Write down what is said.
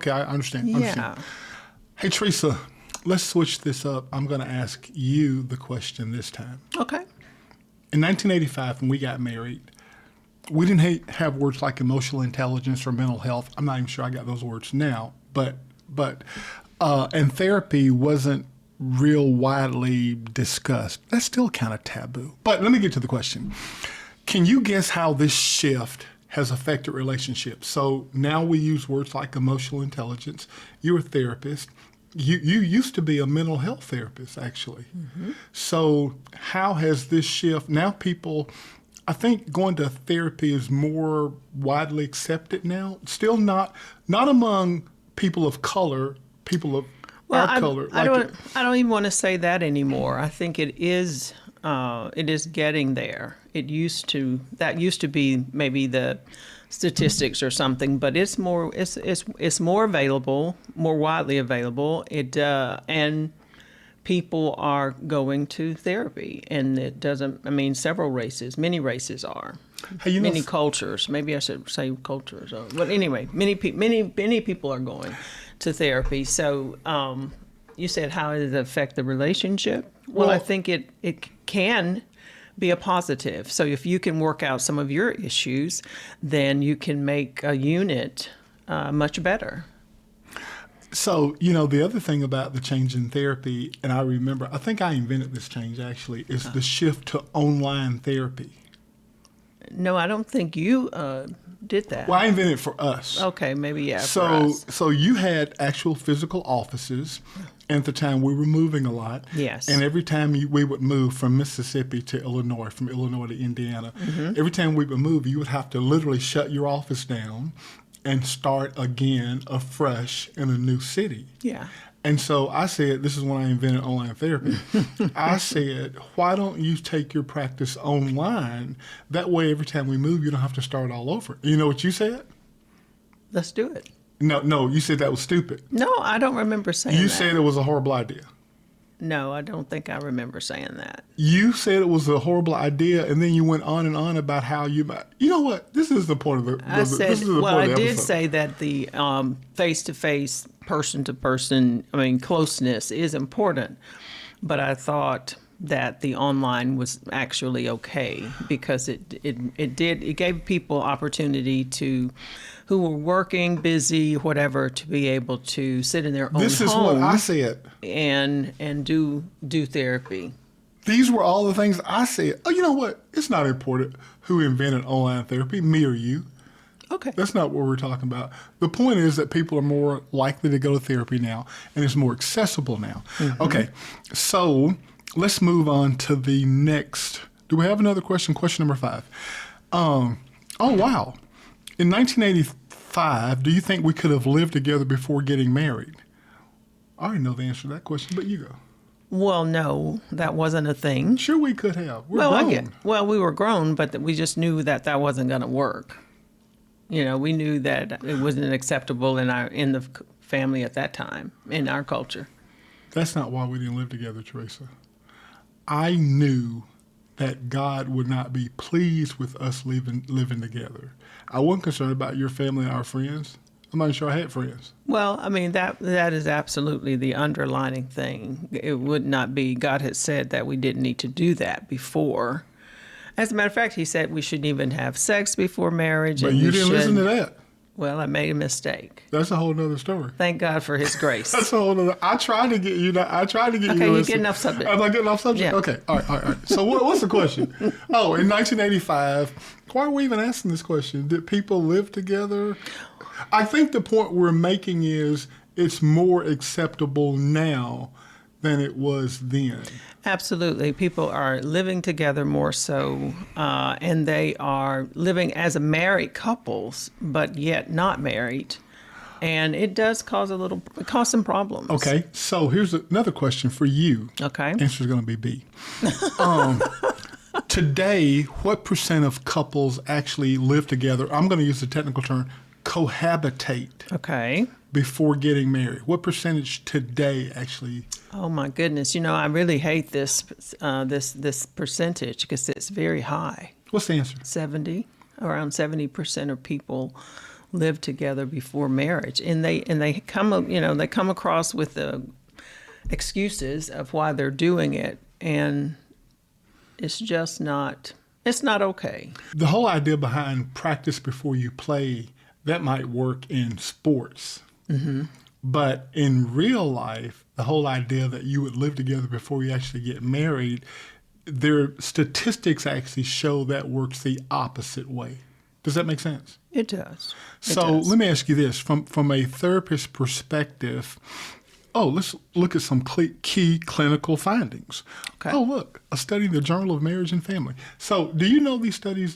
Okay, I understand. Yeah. Hey, Teresa, let's switch this up. I'm going to ask you the question this time. Okay. In 1985, when we got married, we didn't have words like emotional intelligence or mental health. I'm not even sure I got those words now, and therapy wasn't real widely discussed. That's still kind of taboo. But let me get to the question. Can you guess how this shift has affected relationships? So now we use words like emotional intelligence. You're a therapist. You used to be a mental health therapist, actually. Mm-hmm. So how has this shift, now people, I think going to therapy is more widely accepted now. Still not among people of color, people of our color. I don't even want to say that anymore. I think it is getting there. That used to be maybe the statistics or something, but it's more available, more widely available. And people are going to therapy, and it doesn't. I mean, many races are. Hey, many cultures. Maybe I should say cultures. But anyway, many people are going to therapy. So you said, how does it affect the relationship? Well, I think it can be a positive. So if you can work out some of your issues, then you can make a unit much better. So, the other thing about the change in therapy, and I think I invented this change actually, is the shift to online therapy. No, I don't think you did that. Well, I invented it for us. Okay, maybe, yeah, for us. So you had actual physical offices, and at the time we were moving a lot. Yes. And every time we would move from Mississippi to Illinois, from Illinois to Indiana, every time we would move, you would have to literally shut your office down and start again afresh in a new city. Yeah. And so I said, this is when I invented online therapy. I said, why don't you take your practice online? That way, every time we move, you don't have to start all over. You know what you said? Let's do it. No, you said that was stupid. No, I don't remember saying that. You said it was a horrible idea. No, I don't think I remember saying that. You said it was a horrible idea, and then you went on and on about how you might. You know what? This is the point of the. I did say that the face-to-face, person-to-person, closeness is important, but I thought that the online was actually okay because it gave people opportunity who were working, busy, whatever, to be able to sit in their own home. This is what I said. And do therapy. These were all the things I said. Oh, you know what? It's not important who invented online therapy, me or you. Okay. That's not what we're talking about. The point is that people are more likely to go to therapy now, and it's more accessible now. Mm-hmm. Okay, so let's move on to the next. Do we have another question? Question number 5. Oh, wow. In 1985, do you think we could have lived together before getting married? I already know the answer to that question, but you go. Well, no, that wasn't a thing. Sure, we could have. We're grown. We were grown, but we just knew that wasn't going to work. We knew that it wasn't acceptable in the family at that time, in our culture. That's not why we didn't live together, Teresa. I knew that God would not be pleased with us living together. I wasn't concerned about your family and our friends. I'm not sure I had friends. Well, that is absolutely the underlining thing. It would not be, God had said that we didn't need to do that before. As a matter of fact, he said we shouldn't even have sex before marriage. But you didn't listen to that. Well, I made a mistake. That's a whole nother story. Thank God for his grace. That's a whole nother. I tried to get you. Okay, you get enough subject. Am I getting off subject? Yeah. Okay. All right. So what's the question? Oh, in 1985, why are we even asking this question? Did people live together? I think the point we're making is it's more acceptable now than it was then. Absolutely. People are living together more so, and they are living as married couples, but yet not married. And it does cause some problems. Okay. So here's another question for you. Okay. Answer is going to be B. Today, what % of couples actually live together? I'm going to use the technical term, cohabitate. Okay. Before getting married. What percentage today actually? Oh my goodness! I really hate this percentage because it's very high. What's the answer? 70. Around 70% of people live together before marriage, and they come across with the excuses of why they're doing it, and it's just not. It's not okay. The whole idea behind practice before you play, that might work in sports. Mm-hmm. But in real life, the whole idea that you would live together before you actually get married, their statistics actually show that works the opposite way. Does that make sense? It does. Let me ask you this. From a therapist perspective, let's look at some key clinical findings. Okay. Oh, look, a study in the Journal of Marriage and Family. So do you know these studies